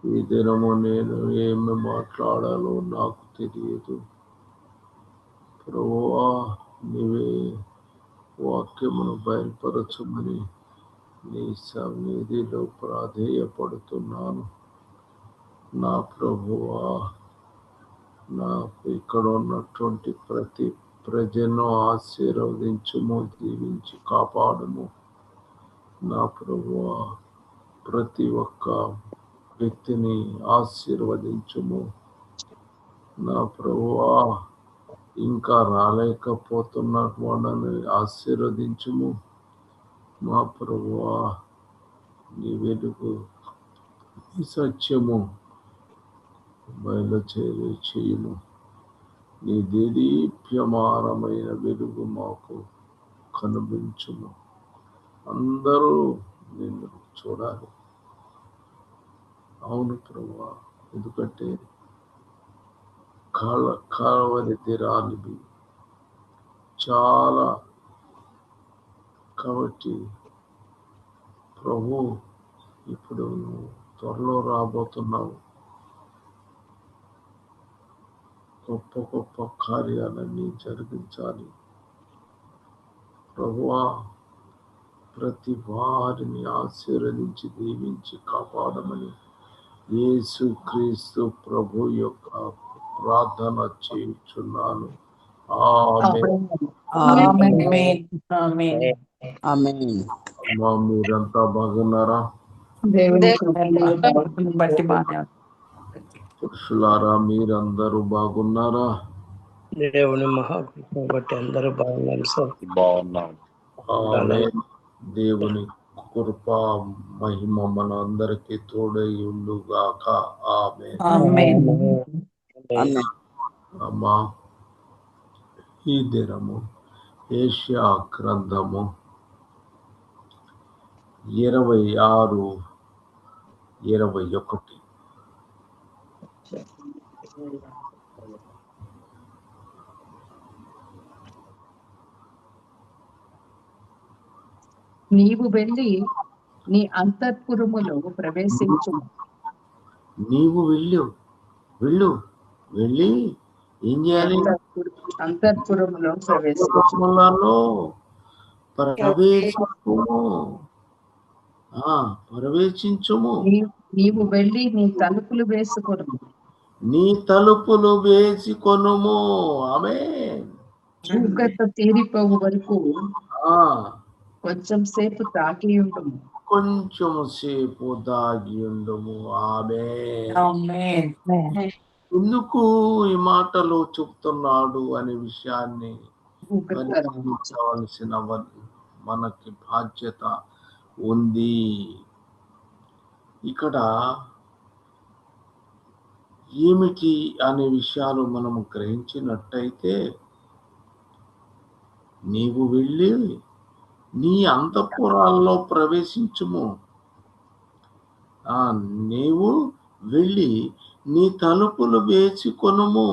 ఈ దినము నేను ఏమి మాట్లాడాలో నాకు తెలియదు. ప్రభువా, నీవే వాక్యమును బయలుపరచమని నీ సన్నిధిలో ప్రాధేయపడుతున్నాను. నా ప్రభువా, నాకు ఇక్కడ ఉన్నటువంటి ప్రతి ప్రజను ఆశీర్వదించుము, దీవించి కాపాడుము. నా ప్రభువా, ప్రతి ఒక్క వ్యక్తిని ఆశీర్వదించుము. నా ప్రభువా, ఇంకా రాలేకపోతున్న వాళ్ళని ఆశీర్వదించుము. మా ప్రభువా, నీ వెలుగు, నీ సత్యము బయలుచేయుము. నీ దీప్యమానమైన వెలుగు మాకు కనిపించుము. అందరూ నిన్ను చూడాలి. అవును ప్రభువా, ఎందుకంటే కావలి తీరాలివి చాలా. కాబట్టి ప్రభు, ఇప్పుడు త్వరలో రాబోతున్నావు. గొప్ప గొప్ప కార్యాలన్నీ జరిగించాలి ప్రభువా. ప్రతి వారిని ఆశీర్వదించి దీవించి కాపాడమని యేసుక్రీస్తు ప్రభు యొక్క ప్రార్థన చేయుచున్నాను. మీరంతా బాగున్నారా? పురుషులారా, మీరందరూ బాగున్నారా? దేవుని మహాకృప బట్టి అందరూ బాగున్నారు సార్. బాగున్నాం. దేవుని కృప మహిమ మన అందరికి తోడై ఉండుగాక. ఆమేన్. అమ్మా, ఈ దినము యెషయా గ్రంథము 26:21. నీవు వెళ్ళి నీ అంతఃపురములో ప్రవేశించు. నీవు వెళ్ళు వెళ్ళి ఏం చేయాలి? అంతఃపురములో ప్రవేశించుము. నీవు వెళ్ళి నీ తలుపులు వేసుకొనుము. నీ తలుపులు వేసుకొనుము. ఆమేన్. చీకట తీరిపోవు వరకు కొంచెం సేపు తాకి ఉండుము. ఆమేన్. ఎందుకు ఈ మాటలు చెప్తున్నాడు అనే విషయాన్ని గమనించవలసిన మనకి బాధ్యత ఉంది. ఇక్కడ ఏమిటి అనే విషయాలు మనము గ్రహించినట్టయితే, నీవు వెళ్ళి నీ అంతఃపురాల్లో ప్రవేశించుము. నీవు వెళ్ళి నీ తలుపులు వేసుకొనుము.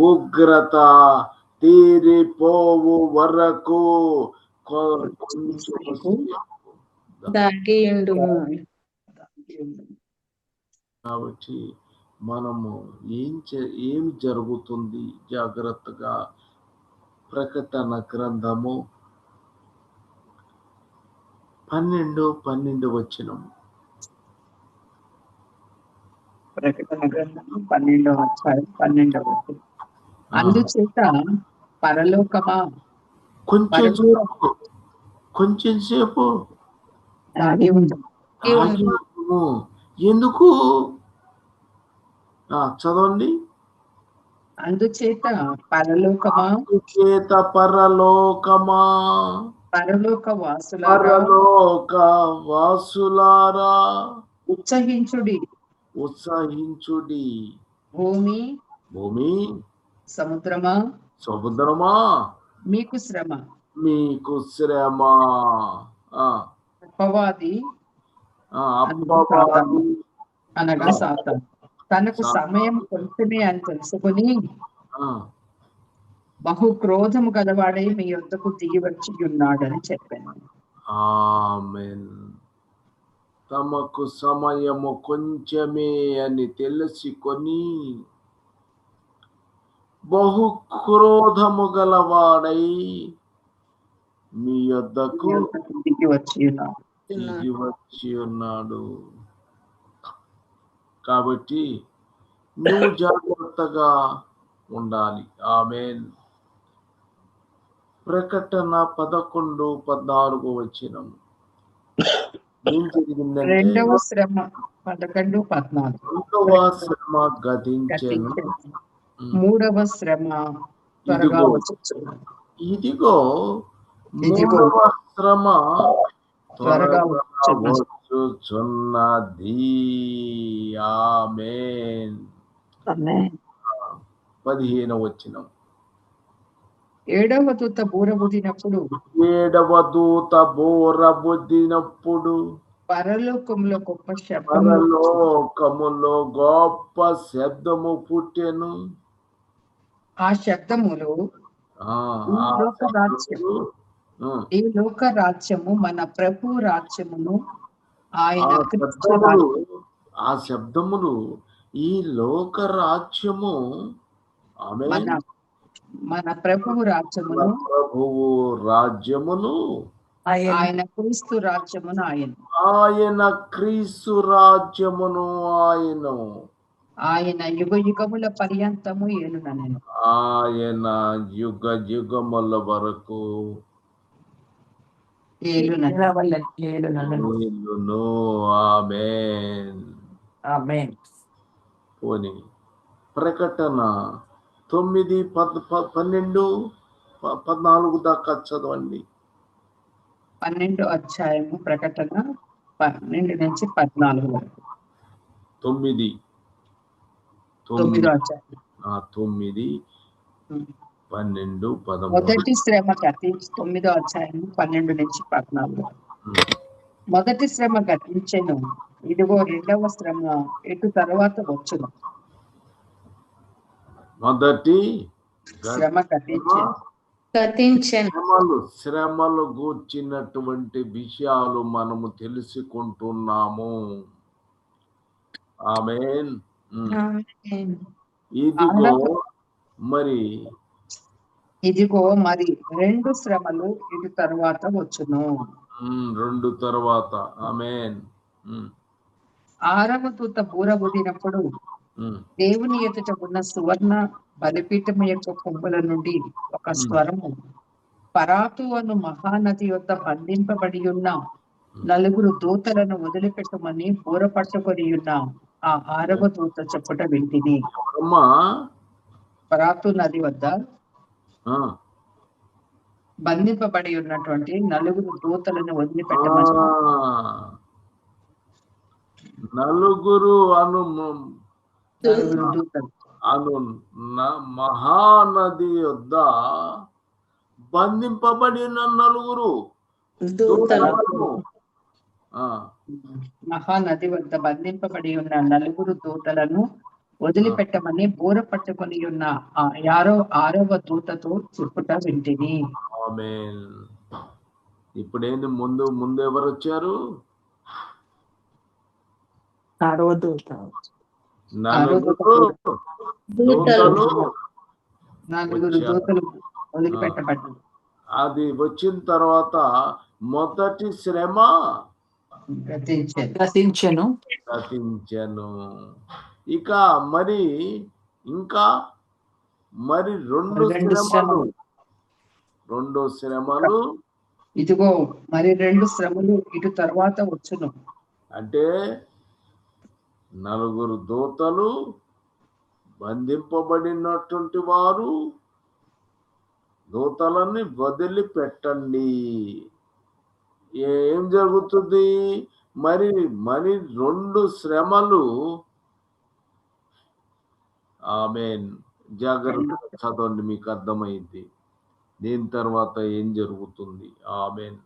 ఉగ్రత తీరిపోవు వరకు కాబట్టి మనము ఏం జరుగుతుంది జాగ్రత్తగా ప్రకటన గ్రంథము 12 వచనం. ప్రకటన గ్రంథము 12 అందుచేత పరలోకమా కొంచెం సేపు ఎందుకు? చదవండి. అందుచేత పరలోకమా పరలోక వాసులారా ఉత్సహించుడి. భూమి సముద్రమా మీకు శ్రమ. అపవాది అనగా సాతాను తనకు సమయం కొంచెమే అని తెలుసుకుని బహు క్రోధము గలవాడై మీ యొద్దకు దిగి వచ్చి ఉన్నాడని చెప్పాను. ఆమేన్. తమకు సమయము కొంచెమే అని తెలుసుకొని బహు క్రోధము గలవాడై మీ యొద్దకు దిగి వచ్చి దిగి వచ్చి ఉన్నాడు. కాబట్టి నువ్వు జాగ్రత్తగా ఉండాలి. ఆమేన్. ప్రకటన 11:14 వచనం ఏం జరిగిందంటే, రెండవ శ్రమ 11-14. రెండవ శ్రమ గతించెను. మూడవ శ్రమ త్వరగా వచ్చుచున్నది. ఇదిగో మూడవ శ్రమ త్వరగా వచ్చుచున్నది. ఆమేన్. 15వ వచనం. ఏడవ దూత బూరబుదినప్పుడు పరలోకములో గొప్ప శబ్దము పుట్టెను. ఆ శబ్దములో ఈ లోక రాజ్యము మన ప్రభు రాజ్యమును ఆయన ఆ శబ్దములు ఈ లోక రాజ్యము మన ప్రభువు రాజ్యమును ఆయన క్రీస్తు రాజ్యమును ఆయన క్రీస్తు రాజ్యమును ఆయన యుగ యుగముల పర్యంతము ఏలుననెను. ఆయన యుగ యుగముల వరకు ఏలును. ఆమేన్. పోనీ ప్రకటన 9, 12, 14 దాకా చదవండి. 12వ అధ్యాయము ప్రకటన 12-14 వరకు. 9, 9వ అధ్యాయం 9, 12, 13. మొదటి శ్రమ గతించి 9వ అధ్యాయం 12-14 వరకు. మొదటి శ్రమ గతించెను, ఇదిగో రెండవ శ్రమ ఇటు తర్వాత వచ్చును. మొదటి శ్రమ శ్రమలు గూర్చినటువంటి విషయాలు మనము తెలుసుకుంటున్నాము. ఆమేన్. ఇదిగో మరి రెండు శ్రమలు ఇటు తర్వాత వచ్చును. రెండు తర్వాత. ఆమేన్. ఆరవ దూత బూరబుదినప్పుడు దేవుని ఎదుట ఉన్న సువర్ణ బలిపీఠం యొక్క కొమ్ముల నుండి ఒక స్వరము, పరాతు అను మహానది యొద్ద బంధింపబడి ఉన్న 4 దూతలను వదిలిపెట్టమని బూర పట్టుకొని ఉన్న ఆ 6వ దూత చెప్పుట వింటిని. పరాతు నది వద్ద బంధింపబడి ఉన్నటువంటి 4 దూతలను వదిలిపెట్టమని. 4 అను మహానది యొద్ద బంధింపబడిన 4 దూతలను, మహానది వద్ద బంధింపబడి ఉన్న 4 దూతలను వదిలిపెట్టమని బూర పట్టుకొని ఉన్న ఆ 6వ దూతతో చెప్పుట వింటిని. ఆమేన్. ఇప్పుడేంది ముందు ఎవరు వచ్చారు? 6వ దూత. 4 దూతలు వదిలిపెట్టబడ్డారు. అది వచ్చిన తర్వాత మొదటి శ్రమ గతించెను. ఇక మరి రెండు శ్రమలు ఇదిగో మరి 2 శ్రమలు ఇటు తర్వాత వచ్చును. అంటే 4 దూతలు బంధింపబడినటువంటి వారు దూతలని వదిలిపెట్టండి. ఏం జరుగుతుంది? మరి 2 శ్రమలు. ఆమేన్. జాగ్రత్తగా చదవండి, మీకు అర్థమైంది దీని తర్వాత ఏం జరుగుతుంది. ఆమేన్.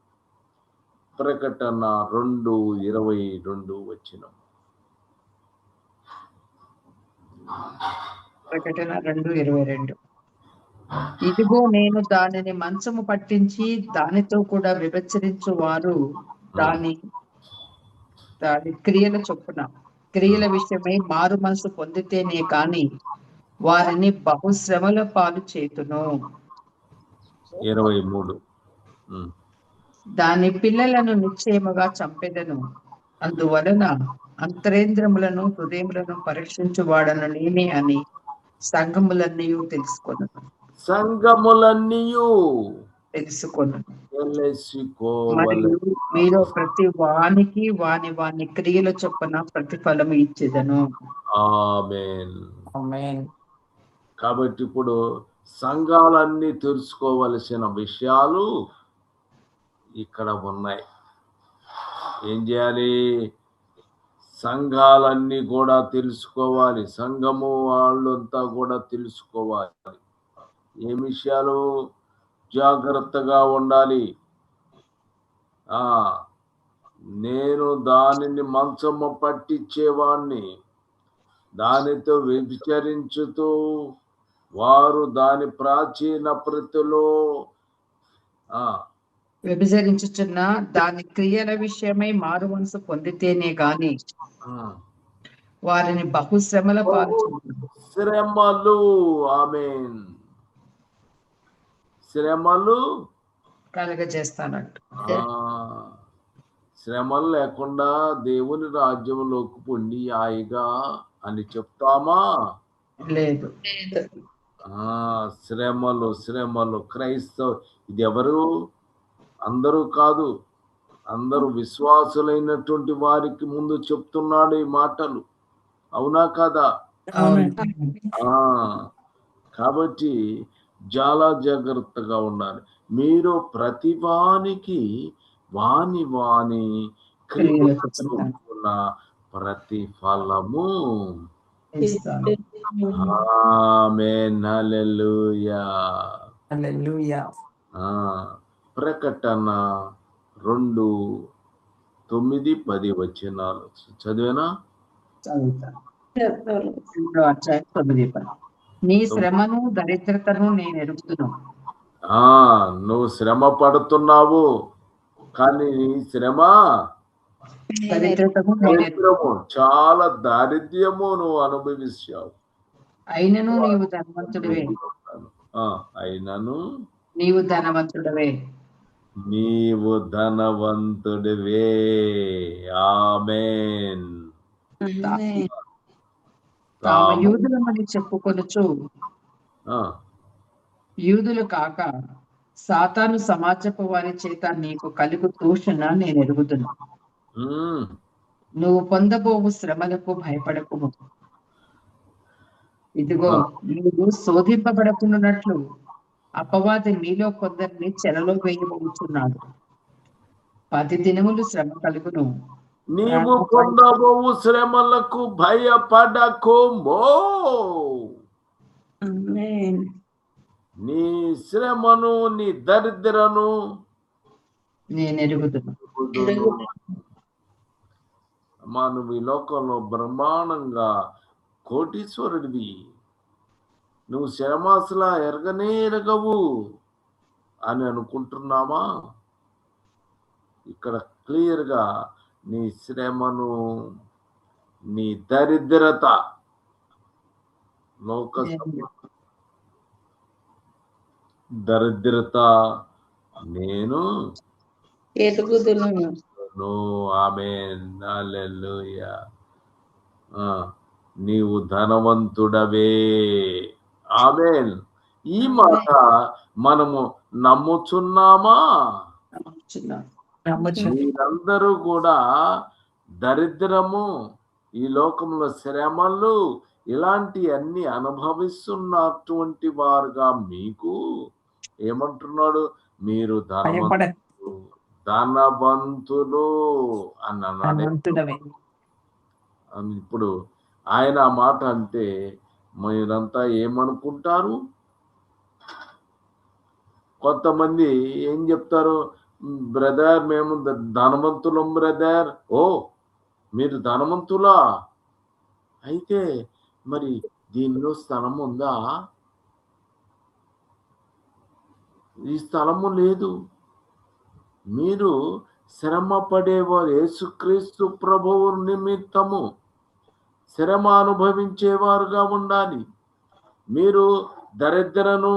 ప్రకటన 2:22 వచనం. ప్రకటన 2:22. ఇదిగో నేను దానిని మంచము పట్టించి దానితో కూడా విభచరించు వారు దాని క్రియల చొప్పున క్రియల విషయమై మారు మనసు పొందితేనే కాని వారిని బహుశ్రమల పాలు చేతును. 23. దాని పిల్లలను నిశ్చయముగా చంపెదను. అందువలన అంతరేంద్రములను హృదయములను పరీక్షించువాడను నేనే అని సంఘములన్నీ తెలుసుకొను. మరియు మీలో ప్రతి వానికి వాని క్రియల చొప్పున ప్రతిఫలం ఇచ్చేదను. ఆమేన్. కాబట్టి ఇప్పుడు సంఘాలన్నీ తెలుసుకోవలసిన విషయాలు ఇక్కడ ఉన్నాయి. ఏం చేయాలి? సంఘాలన్నీ కూడా తెలుసుకోవాలి. సంఘము వాళ్ళంతా కూడా తెలుసుకోవాలి. ఏ విషయాలు? జాగ్రత్తగా ఉండాలి. నేను దానిని మంచము పట్టించేవాణ్ణి, దానితో వ్యభిచరించుతూ వారు దాని ప్రాచీన ప్రతిలో వ్యభిచరించుచున్న దాని క్రియల విషయమై మారు మనసు పొందితేనే గాని వారిని బహుశ్రమల పాలు శ్రమలు. ఆమేన్. శ్రమలు కలగజేస్తానంట. శ్రమలు లేకుండా దేవుని రాజ్యంలోకి పొండి హాయిగా అని చెప్తామా? లేదు. శ్రమలు శ్రమలు. క్రైస్తవ ఇది ఎవరు? అందరూ కాదు, అందరూ విశ్వాసులైనటువంటి వారికి ముందు చెప్తున్నాడు ఈ మాటలు. అవునా కాదా? కాబట్టి చాలా జాగ్రత్తగా ఉండాలి. మీరు ప్రతి వానికి వాని క్రియల ప్రతిఫలము. ఆమేన్. హల్లెలూయా. ప్రకటన 2:9-10 వచనాలు చదివేనా? నీ శ్రమను దరిద్రతను నేను ఎరుగుతున్నాను. నువ్వు శ్రమ పడుతున్నావు, కానీ నీ శ్రమ దరిద్రము, చాలా దారిద్ర్యము నువ్వు అనుభవించావు. అయినను నీవు ధనవంతుడివే. అయినను నీవు ధనవంతుడివే. ఆమేన్. తాము యూదులమని చెప్పుకొనుచు యూదులు కాక సాతాను సమాజపు వారి చేత నీకు కలుగు దూషణ నేను ఎరుగుతున్నా. నువ్వు పొందబోవు శ్రమలకు భయపడకుము. ఇదిగో నీవు శోధింపబడకున్నట్లు అపవాది మీలో కొందరిని చెరలో వేయబోతున్నాడు. 10 దినములు శ్రమ కలుగును. నీవు పొందబోవు శ్రమలకు భయపడకుము. నీ శ్రమను, నీ దరిద్రను నేను ఎరుగుతున్నా. నువ్వు ఈ లోకంలో బ్రహ్మాండంగా కోటీశ్వరుడివి. నువ్వు శ్రమాసలా ఎరగనే ఎరగవు అని అనుకుంటున్నామా? ఇక్కడ క్లియర్గా నీ శ్రమను, నీ దరిద్రత, లోక దరిద్రత నేను ఎరుగుదును. ఆమేన్. హల్లెలూయా. నీవు ధనవంతుడవే. ఆమేన్. ఈ మాట మనము నమ్ముచున్నామా? మీరందరూ కూడా దరిద్రము, ఈ లోకంలో శ్రమలు, ఇలాంటి అన్ని అనుభవిస్తున్నటువంటి వారుగా మీకు ఏమంటున్నాడు? మీరు ధనవంతులు అన్నాడు. ఇప్పుడు ఆయన ఆ మాట అంటే మీరంతా ఏమనుకుంటారు? కొంతమంది ఏం చెప్తారు? బ్రదర్, మేము ధనవంతులం బ్రదర్. ఓ, మీరు ధనవంతులా? అయితే మరి దీనిలో స్థలం ఉందా? ఈ స్థలము లేదు. మీరు శ్రమ పడేవారు, యేసుక్రీస్తు ప్రభువు నిమిత్తము శ్రమ అనుభవించేవారుగా ఉండాలి. మీరు దరిద్రను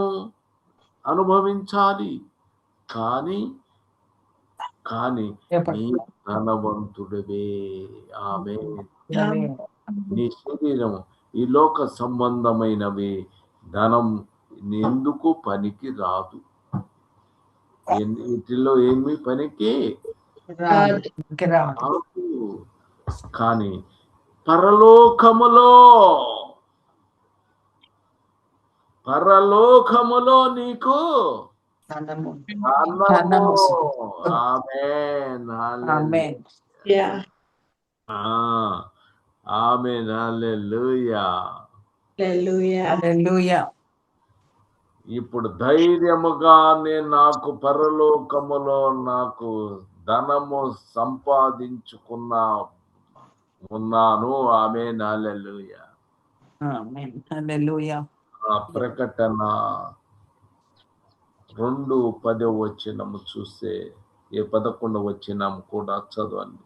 అనుభవించాలి, కానీ నీ ధనవంతుడివే. ఆమె నీ శరీరం ఈ లోక సంబంధమైనవి, ధనం ఎందుకు పనికి రాదు. వీటిలో ఏమి పనికి రాదు. కానీ పరలోకములో నీకు ఆమేన్. హల్లెలూయా. ఇప్పుడు ధైర్యముగా నాకు పరలోకములో నాకు ధనము ఉన్నాను. ఆమేన్. హల్లెలూయా. ప్రకటన 2:10 చూస్తే 11 వచనం కూడా చదవండి.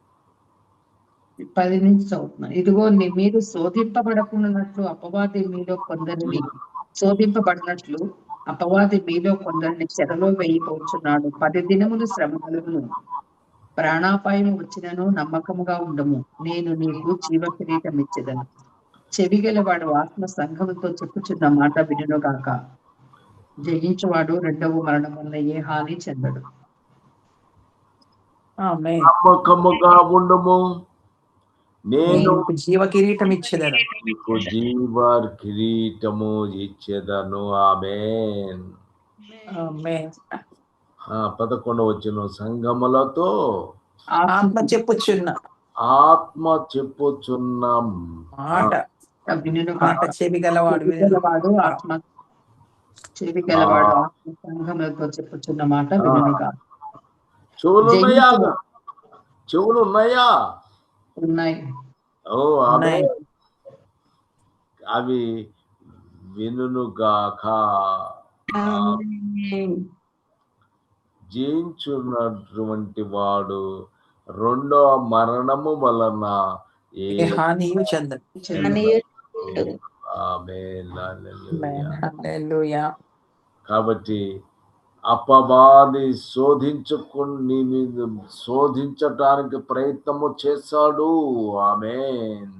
10 నుంచి చదువుతున్నాను. ఇదిగో మీరు శోధింపబడకున్నట్లు అపవాది మీలో కొందరిని చెరలో వేయబోచున్నాడు. 10 దినములు శ్రమ కలుగును. ప్రాణాపాయం వచ్చినను నమ్మకముగా ఉండము. నేను నీకు జీవ కిరీటం ఇచ్చేదను. చెవిగలవాడు ఆత్మ సంఘముతో చెప్పుచున్న మాట వినుగాక. జయించువాడు రెండవ మరణం వల్ల ఏ హాని చెందడు. నమ్మకముగా ఉండము. నేను జీవ కిరీటం ఇచ్చేదను. నీకు జీవ కిరీటము ఇచ్చేదను. ఆమేన్. 11 వచనం సంఘములతో ఆత్మ చెప్పుచున్న మాట చెవిగలవాడు ఆత్మ సంఘములతో చెప్పుచున్న మాట వినుగా. చెవులు ఉన్నాయా? ఉన్నాయి. అవి వినుగాక. జయించున్నటువంటి వాడు రెండో మరణము వలన ఏ హానియు చెందడు. కాబట్టి అపవాది శోధించటానికి ప్రయత్నము చేశాడు. ఆమేన్.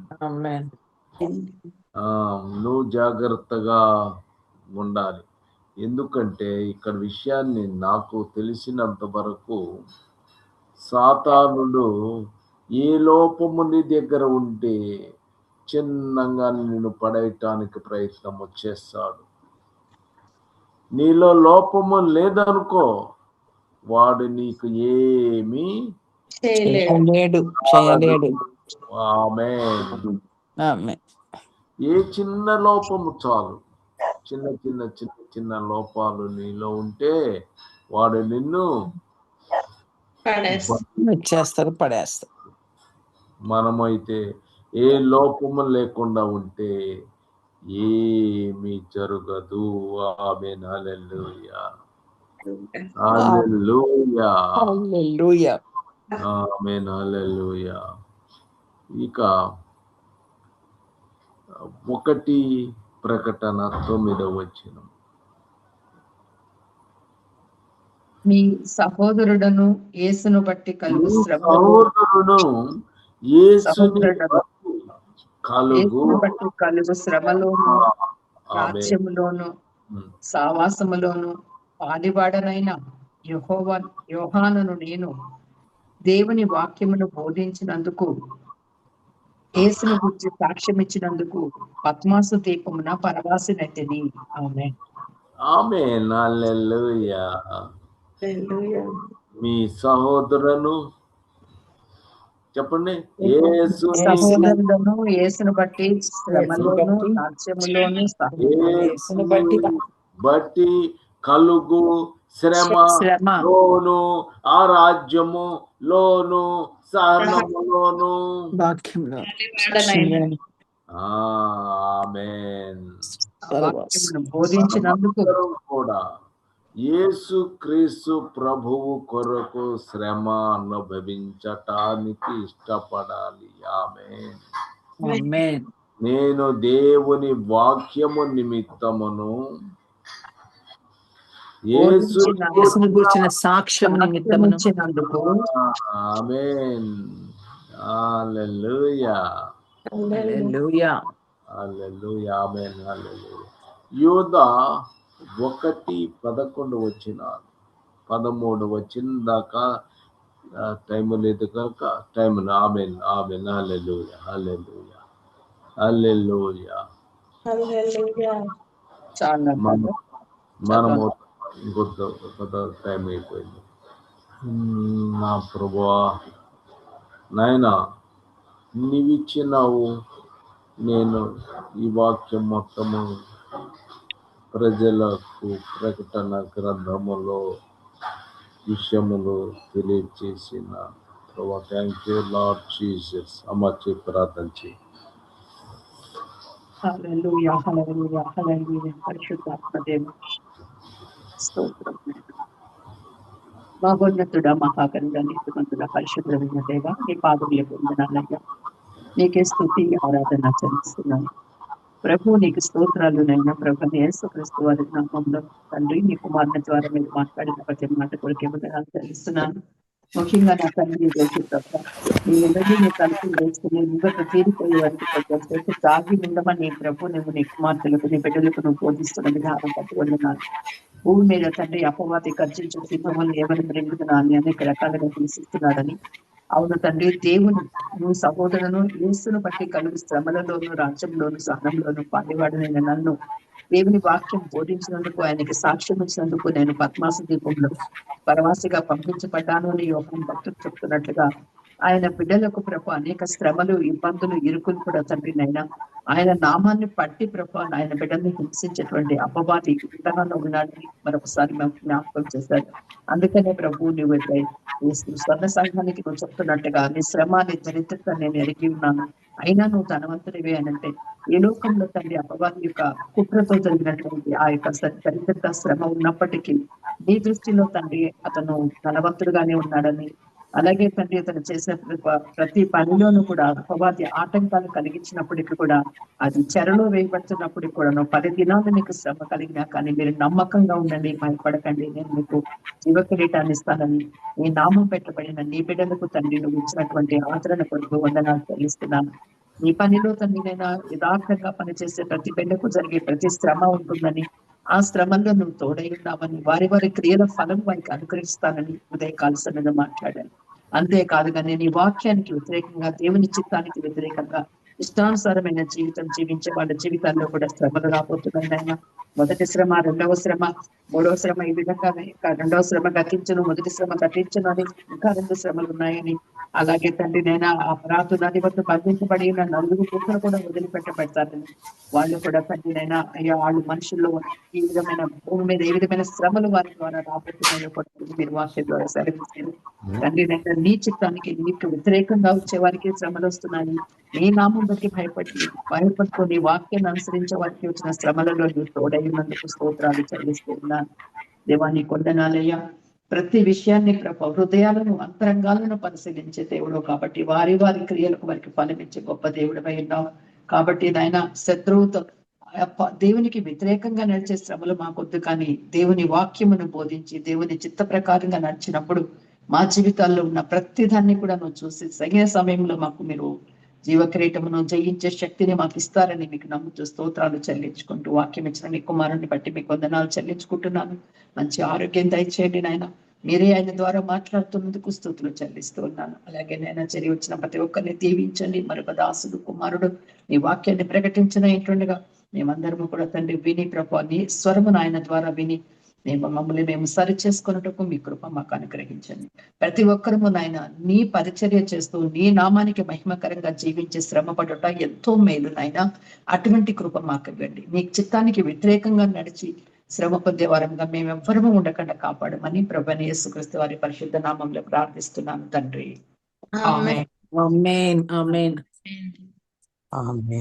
నువ్వు జాగ్రత్తగా ఉండాలి. ఎందుకంటే ఇక్కడ విషయాన్ని నాకు తెలిసినంత వరకు సాతానుడు ఏ లోపము నీ దగ్గర ఉంటే చిన్నగా నిన్ను పడేయటానికి ప్రయత్నము చేస్తాడు. నీలో లోపము లేదనుకో, వాడు నీకు ఏమీ చేయలేడు. ఆమేన్. ఏ చిన్న లోపము చాలు, చిన్న లోపాలు నీలో ఉంటే వాడు నిన్ను పడేస్తారు. మనమైతే ఏ లోపము లేకుండా ఉంటే ఏమీ జరగదు. ఆమేన్. హల్లెలూయా. ఆమేన్. హల్లెలూయా. ఇక 1 ప్రకటన 9వ వచనం. మీ సహోదరుడను యేసును బట్టి కలుగు శ్రమలోను రాజ్యములోను సావాసములోను పాలివాడనైన యోహానును నేను దేవుని వాక్యమును బోధించినందుకు, యేసును గురించి సాక్ష్యం ఇచ్చినందుకు పద్మాసు దీపమున పరవాసినైతిని. ఆమేన్. ఆమేన్. హల్లెలూయా. మీ సహోదరులను చెప్పండి. యేసును బట్టి శ్రమలోను రాజ్యములోను బట్టి కలుగు శ్రమలోను ఆ రాజ్యము లోను సహనములోను ఆమేన్ బోధించినందుకు కూడా యేసుక్రీస్తు ప్రభువు కొరకు శ్రమ అనుభవించటానికి ఇష్టపడాలి. ఆమేన్. ఆమేన్. నేను దేవుని వాక్యము నిమిత్తమును యేసును గూర్చిన సాక్ష్యం నిమిత్తమును. ఆమేన్. హల్లెలూయా. హల్లెలూయా. హల్లెలూయా. ఆమేన్. హల్లెలూయా. యోధా 1:11 వచ్చిన 13 వచ్చిన దాకా టైం లేదు కనుక టైం. ఆమేన్. ఆమేన్. హల్లెలూయా. హల్లెలూయా. హల్లెలూయా. మనము ఇంకొక టైం అయిపోయింది. నా ప్రభువా నాయనా, నీవిచ్చినావు. నేను ఈ వాక్యం మొత్తము ప్రజలకు ప్రకటన గ్రంథములో విషయములు తెలియచేసిన ప్రభా, థ్యాంక్ యూ లార్డ్ జీసస్. అమర్చి ప్రార్థన చేయి. హల్లెలూయా. హల్లెలూయా. హల్లెలూయా. పరిశుద్ధాత్మ దేవుడు స్తోత్రం. మహోన్నతుడా, మహాకరుడా, నీతిమంతుడా, పరిశుద్ధమైన దేవ, నీ పాదములకు వందనాలయ్యా. నీకే స్తుతి ఆరాధన చెల్లిస్తున్నాను ప్రభు. నీకు స్తోత్రాలు నైనా ప్రభు. యేసుక్రీస్తు వారి నామములో తండ్రి, నీ కుమారుని ద్వారా మీరు మాట్లాడిన ప్రతి మాట కొరకే వందనాలు చెల్లిస్తున్నాను. ముఖ్యంగా నా తండ్రి రోజు ప్రభు, నేనెవరిని నీ తలుపు వేసుకుని ముంగట తీరిపోయే వరకు కొంచెంసేపు సాగి ఉండమని ప్రభు నువ్వు నీ కుమార్తెలకు, నీ బిడ్డలకు నువ్వు బోధిస్తున్న విధానం బట్టి వందనాలు. భూమి మీద తండ్రి అపవాది గర్జించే సింహములు ఎవరిని మృంగుతున్నాను అనేక రకాలుగా హింసిస్తున్నాడని. అవును తండ్రి, దేవుని నువ్వు సహోదరులను యేసును బట్టి కలుగు శ్రమలలోను, రాజ్యంలోను, సహనంలోను పాలివాడనైన నన్ను దేవుని వాక్యం బోధించినందుకు, ఆయనకి సాక్ష్యం ఇచ్చినందుకు నేను పద్మాస దీపంలో పరవాసిగా పంపించబడ్డాను అని యోహాను భక్తుడు చెప్తున్నట్లుగా ఆయన బిడ్డలకు ప్రభు అనేక శ్రమలు, ఇబ్బందులు, ఇరుకులు కూడా తండ్రి నైనా ఆయన నామాన్ని పట్టి ప్రభు ఆయన బిడ్డల్ని హింసించేటువంటి అపవాది విధానంలో ఉన్నాడని మరొకసారి మేము జ్ఞాపకం చేశారు. అందుకనే ప్రభు నువ్వు స్వర్ణ సంఘానికి నువ్వు చెప్తున్నట్టుగా నీ శ్రమ, నీ దరిద్రత నేను ఎరిగి ఉన్నాను, అయినా నువ్వు ధనవంతుడివే అనంటే ఈ లోకంలో తండ్రి అపవాది యొక్క కుట్రతో జరిగినటువంటి ఆ యొక్క దరిద్రత, శ్రమ ఉన్నప్పటికీ నీ దృష్టిలో తండ్రి అతను ధనవంతుడుగానే ఉన్నాడని, అలాగే తండ్రి అతను చేసిన ప్రతి పనిలోనూ కూడా అపవాది ఆటంకాలు కలిగించినప్పటికీ కూడా, అది చెరలో వేయబడుతున్నప్పటికీ కూడా 10 దినాలు మీకు శ్రమ కలిగినా కానీ మీరు నమ్మకంగా ఉండండి, భయపడకండి, నేను మీకు జీవ కిరీటాన్ని ఇస్తానని నీ నామం పెట్టబడిన నీ బిడ్డలకు తండ్రి నువ్వు ఇచ్చినటువంటి ఆదరణ కొరకు వందనాలు చెల్లిస్తున్నాను. నీ పనిలో తండ్రి నేను యథార్థంగా పనిచేసే ప్రతి బిడ్డకు జరిగే ప్రతి శ్రమ ఉంటుందని, ఆ శ్రమంలో నువ్వు తోడై ఉన్నావని, వారి వారి క్రియల ఫలం వారికి అనుగ్రహిస్తానని ఉదయకాల సమయంలో మాట్లాడాను. అంతేకాదు కానీ నీ వాక్యానికి వ్యతిరేకంగా, దేవుని చిత్తానికి వ్యతిరేకంగా ఇష్టానుసారమైన జీవితం జీవించే వాళ్ళ జీవితాల్లో కూడా శ్రమలు రాబోతున్నాయి. మొదటి శ్రమ, రెండవ శ్రమ, మూడవ శ్రమ, ఈ విధంగా రెండవ శ్రమ గతించను, మొదటి శ్రమ గతించను అని ఇంకా 2 శ్రమలు ఉన్నాయని, అలాగే తండ్రి నైనా అపరాధు నది వద్ద బంధించబడి ఉన్న 4 పుత్రులు కూడా వదిలిపెట్టబడతారని, వాళ్ళు కూడా తండ్రి నైనా అయ్యా వాళ్ళు మనుషుల్లో ఈ విధమైన భూమి మీద ఏ విధమైన శ్రమలు వారి ద్వారా రాబోతున్నాయో కూడా మీరు వాక్యం ద్వారా సెలవిస్తారు తండ్రి నైనా. నీ చిత్తానికి నీకు వ్యతిరేకంగా వచ్చే వారికి శ్రమలు వస్తున్నాయి, నీ నామం బట్టి భయపడుకొని వాక్యాన్ని అనుసరించే వారికి వచ్చిన శ్రమలలో నువ్వు తోడైనందుకు స్తోత్రాలు చెల్లిస్తున్నాను దేవాన్ని కొందనాలయ్యా. ప్రతి విషయాన్ని హృదయాలను, అంతరంగాలను పరిశీలించే దేవుడు కాబట్టి వారి వారి క్రియలకు వారికి ఫలమిచ్చే గొప్ప దేవుడిపై ఉన్నావు కాబట్టి నాయన శత్రువుతో దేవునికి వ్యతిరేకంగా నడిచే శ్రమలు మాకొద్దు, కానీ దేవుని వాక్యమును బోధించి దేవుని చిత్త ప్రకారంగా నడిచినప్పుడు మా జీవితాల్లో ఉన్న ప్రతి దాన్ని కూడా నువ్వు చూసి సరైన సమయంలో మాకు మీరు జీవ కిరీటమును జయించే శక్తిని మాకు ఇస్తారని మీకు నమ్ముతూ స్తోత్రాలు చెల్లించుకుంటూ, వాక్యం ఇచ్చిన నీ కుమారుని బట్టి మీకు వందనాలు చెల్లించుకుంటున్నాను. మంచి ఆరోగ్యం దయచేయండి నాయన, మీరే ఆయన ద్వారా మాట్లాడుతున్నందుకు స్తుతులు చెల్లిస్తూ ఉన్నాను. అలాగే నాయన చెరి వచ్చిన ప్రతి ఒక్కరిని దీవించండి. మరొక దాసుడు కుమారుడు నీ వాక్యాన్ని ప్రకటించిన ఏంటుండగా మేమందరము కూడా తండ్రి విని ప్రభు నీ స్వరమును ఆయన ద్వారా విని మమ్మల్ని మేము సరి చేసుకున్నట్టుకు మీ కృప మాకు అనుగ్రహించండి. ప్రతి ఒక్కరము నాయన నీ పరిచర్య చేస్తూ నీ నామానికి మహిమకరంగా జీవించే శ్రమపడుట ఎంతో మేలు నాయన. అటువంటి కృప మాకు ఇవ్వండి. నీ చిత్తానికి వ్యతిరేకంగా నడిచి శ్రమ పొందే వారంగా మేమెవ్వరము ఉండకుండా కాపాడమని ప్రభువైన యేసుక్రీస్తు వారి పరిశుద్ధ నామంలో ప్రార్థిస్తున్నాను తండ్రి. ఆమేన్. ఆమేన్. ఆమేన్. ఆమేన్.